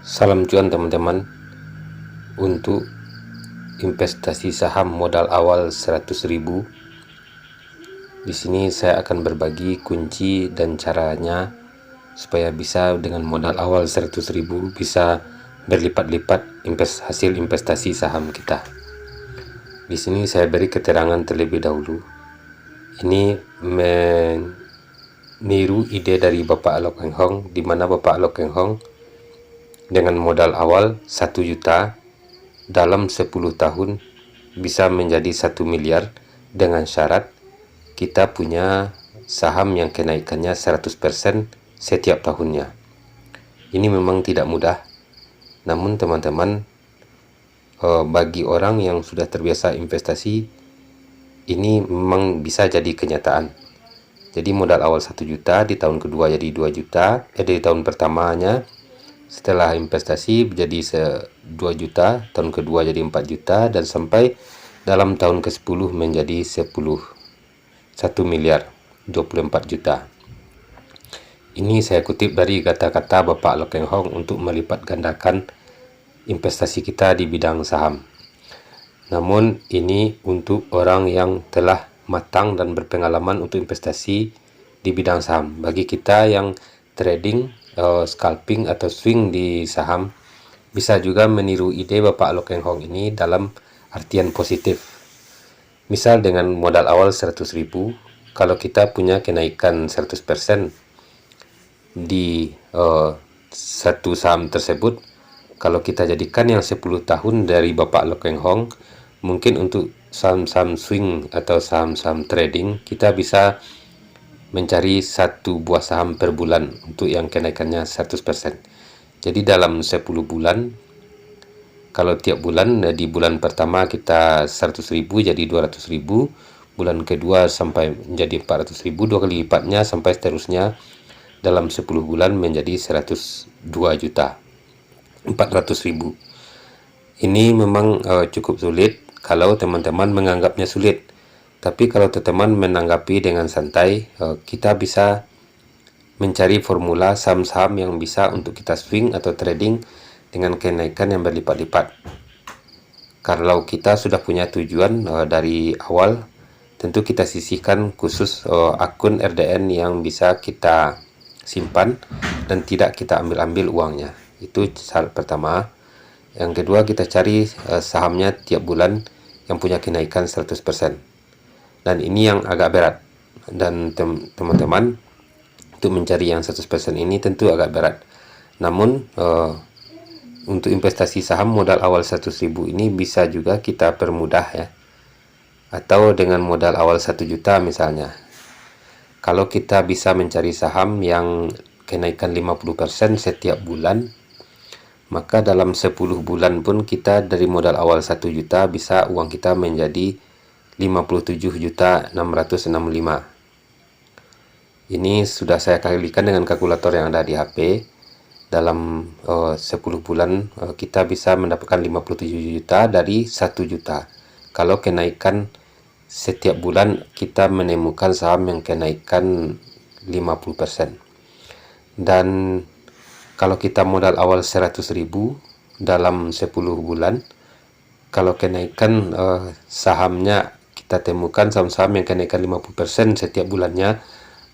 Salam cuan teman-teman. Untuk investasi saham modal awal 100.000, di sini saya akan berbagi kunci dan caranya supaya bisa dengan modal awal 100.000 bisa berlipat-lipat hasil investasi saham kita. Di sini saya beri keterangan terlebih dahulu. Ini meniru ide dari Bapak Loh Keng Hong, di mana Bapak Loh Keng Hong dengan modal awal 1 juta dalam 10 tahun bisa menjadi 1 miliar dengan syarat kita punya saham yang kenaikannya 100% setiap tahunnya. Ini memang tidak mudah, namun teman-teman, bagi orang yang sudah terbiasa investasi, ini memang bisa jadi kenyataan. Jadi modal awal 1 juta, di tahun kedua jadi 2 juta, di tahun pertamanya setelah investasi jadi 2 juta, tahun kedua jadi 4 juta, dan sampai dalam tahun ke-10 menjadi 1 miliar 24 juta. Ini saya kutip dari kata-kata Bapak Loh Keng Hong untuk melipat gandakan investasi kita di bidang saham. Namun ini untuk orang yang telah matang dan berpengalaman untuk investasi di bidang saham. Bagi kita yang trading, scalping atau swing di saham, bisa juga meniru ide Bapak Loh Keng Hong ini dalam artian positif. Misal dengan modal awal 100.000, kalau kita punya kenaikan 100% di satu saham tersebut, kalau kita jadikan yang 10 tahun dari Bapak Loh Keng Hong, mungkin untuk saham-saham swing atau saham-saham trading kita bisa mencari 1 buah saham per bulan untuk yang kenaikannya 100%. Jadi dalam 10 bulan, kalau tiap bulan, di bulan pertama kita 100.000 jadi 200.000, bulan kedua sampai menjadi 400.000, 2 kali lipatnya sampai seterusnya dalam 10 bulan menjadi 102 juta 400.000. Ini memang cukup sulit kalau teman-teman menganggapnya sulit. Tapi kalau teman-teman menanggapi dengan santai, kita bisa mencari formula saham-saham yang bisa untuk kita swing atau trading dengan kenaikan yang berlipat-lipat. Kalau kita sudah punya tujuan dari awal, tentu kita sisihkan khusus akun RDN yang bisa kita simpan dan tidak kita ambil-ambil uangnya. Itu syarat pertama. Yang kedua, kita cari sahamnya tiap bulan yang punya kenaikan 100%. Dan ini yang agak berat, dan teman-teman untuk mencari yang 100% ini tentu agak berat. Namun untuk investasi saham modal awal 100.000 ini bisa juga kita permudah ya, atau dengan modal awal 1 juta misalnya. Kalau kita bisa mencari saham yang kenaikan 50% setiap bulan, maka dalam 10 bulan pun kita dari modal awal 1 juta bisa uang kita menjadi 57.665. Ini sudah saya kalikan dengan kalkulator yang ada di HP. Dalam 10 bulan kita bisa mendapatkan 57 juta dari 1 juta. Kalau kenaikan setiap bulan kita menemukan saham yang kenaikan 50%. Dan kalau kita modal awal 100.000 dalam 10 bulan, kalau kenaikan sahamnya kita temukan saham-saham yang kenaikan 50% setiap bulannya,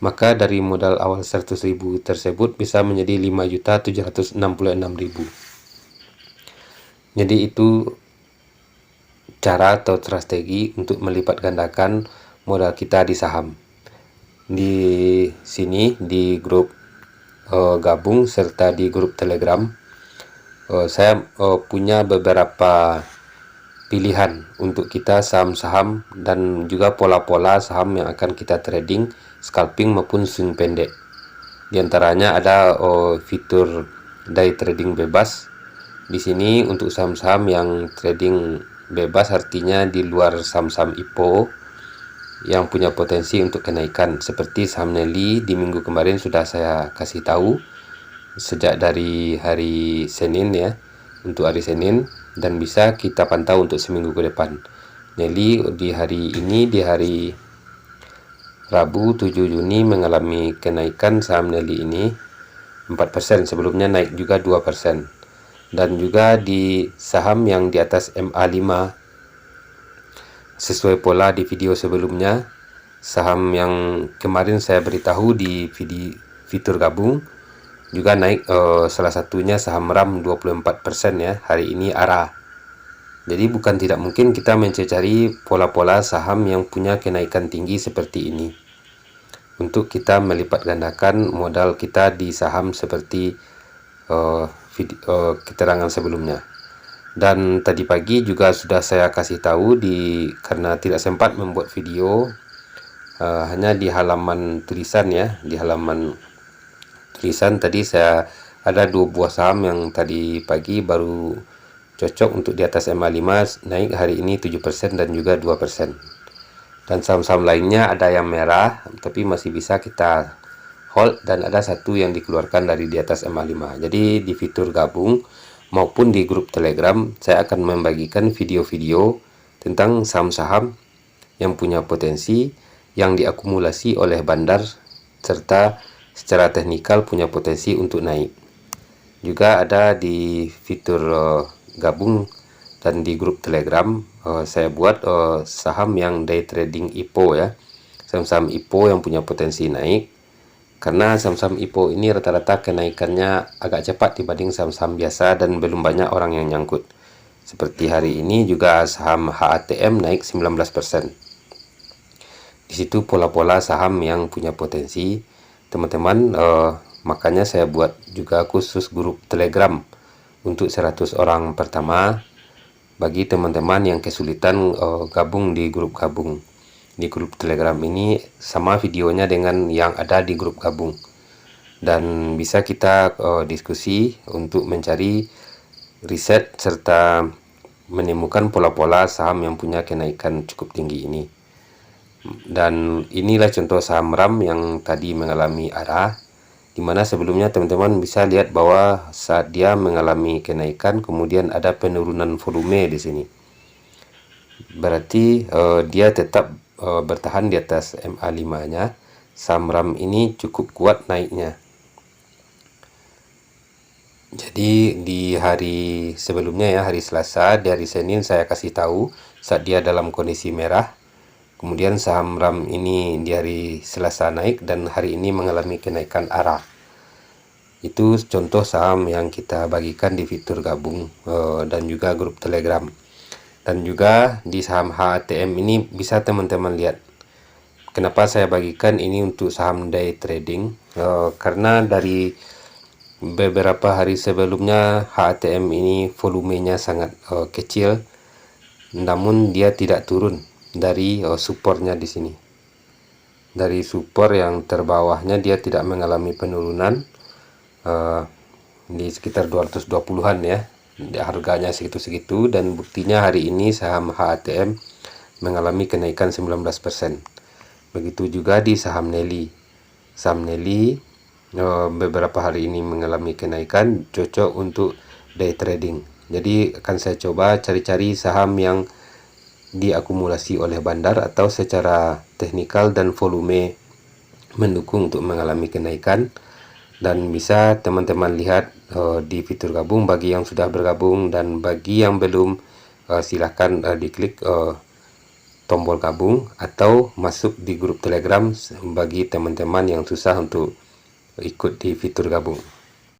maka dari modal awal 100.000 tersebut bisa menjadi 5.766.000. Jadi itu cara atau strategi untuk melipat gandakan modal kita di saham. Di sini di grup gabung serta di grup Telegram, saya punya beberapa pilihan untuk kita saham-saham dan juga pola-pola saham yang akan kita trading, scalping maupun swing pendek. Di antaranya ada fitur day trading bebas. Di sini untuk saham-saham yang trading bebas, artinya di luar saham-saham IPO yang punya potensi untuk kenaikan, seperti saham Nelly di minggu kemarin sudah saya kasih tahu sejak dari hari Senin ya, untuk hari Senin, dan bisa kita pantau untuk seminggu ke depan. Nelly di hari ini, di hari Rabu 7 Juni mengalami kenaikan saham Nelly ini 4%, sebelumnya naik juga 2%. dan juga di saham yang di atas MA5 sesuai pola di video sebelumnya. Saham yang kemarin saya beritahu di video fitur gabung juga naik, salah satunya saham RAM 24% ya. Hari ini ARA. Jadi bukan tidak mungkin kita mencari pola-pola saham yang punya kenaikan tinggi seperti ini untuk kita melipat gandakan modal kita di saham seperti keterangan sebelumnya. Dan tadi pagi juga sudah saya kasih tahu karena tidak sempat membuat video, hanya di halaman tulisan ya. Di halaman tulisan tadi saya ada 2 buah saham yang tadi pagi baru cocok untuk di atas MA5 naik hari ini 7% dan juga 2%. Dan saham-saham lainnya ada yang merah tapi masih bisa kita hold, dan ada satu yang dikeluarkan dari di atas MA5. Jadi di fitur gabung maupun di grup Telegram saya akan membagikan video-video tentang saham-saham yang punya potensi, yang diakumulasi oleh bandar, serta secara teknikal punya potensi untuk naik. Juga ada di fitur gabung dan di grup Telegram saya buat saham yang day trading IPO ya. Saham-saham IPO yang punya potensi naik, karena saham-saham IPO ini rata-rata kenaikannya agak cepat dibanding saham-saham biasa dan belum banyak orang yang nyangkut. Seperti hari ini juga saham HATM naik 19%. Di situ pola-pola saham yang punya potensi, teman-teman. Makanya saya buat juga khusus grup Telegram untuk 100 orang pertama bagi teman-teman yang kesulitan gabung di grup gabung. Di grup Telegram ini sama videonya dengan yang ada di grup gabung, dan bisa kita diskusi untuk mencari riset serta menemukan pola-pola saham yang punya kenaikan cukup tinggi ini. Dan inilah contoh saham RAM yang tadi mengalami arah, dimana sebelumnya teman-teman bisa lihat bahwa saat dia mengalami kenaikan kemudian ada penurunan volume di sini, berarti dia tetap bertahan di atas MA5-nya. Saham RAM ini cukup kuat naiknya. Jadi di hari sebelumnya ya, hari Selasa, di hari Senin saya kasih tahu saat dia dalam kondisi merah. Kemudian saham RAM ini di hari Selasa naik dan hari ini mengalami kenaikan arah. Itu contoh saham yang kita bagikan di fitur gabung dan juga grup Telegram. Dan juga di saham HATM ini bisa teman-teman lihat. Kenapa saya bagikan ini untuk saham day trading? Karena dari beberapa hari sebelumnya HATM ini volumenya sangat kecil, namun dia tidak turun dari supportnya di sini. Dari support yang terbawahnya dia tidak mengalami penurunan di sekitar 220-an ya. Harganya segitu-segitu, dan buktinya hari ini saham HATM mengalami kenaikan 19%. Begitu juga di saham Nelly. Saham Nelly beberapa hari ini mengalami kenaikan, cocok untuk day trading. Jadi akan saya coba cari-cari saham yang diakumulasi oleh bandar atau secara teknikal dan volume mendukung untuk mengalami kenaikan. Dan bisa teman-teman lihat di fitur gabung bagi yang sudah bergabung, dan bagi yang belum silahkan diklik tombol gabung atau masuk di grup Telegram bagi teman-teman yang susah untuk ikut di fitur gabung.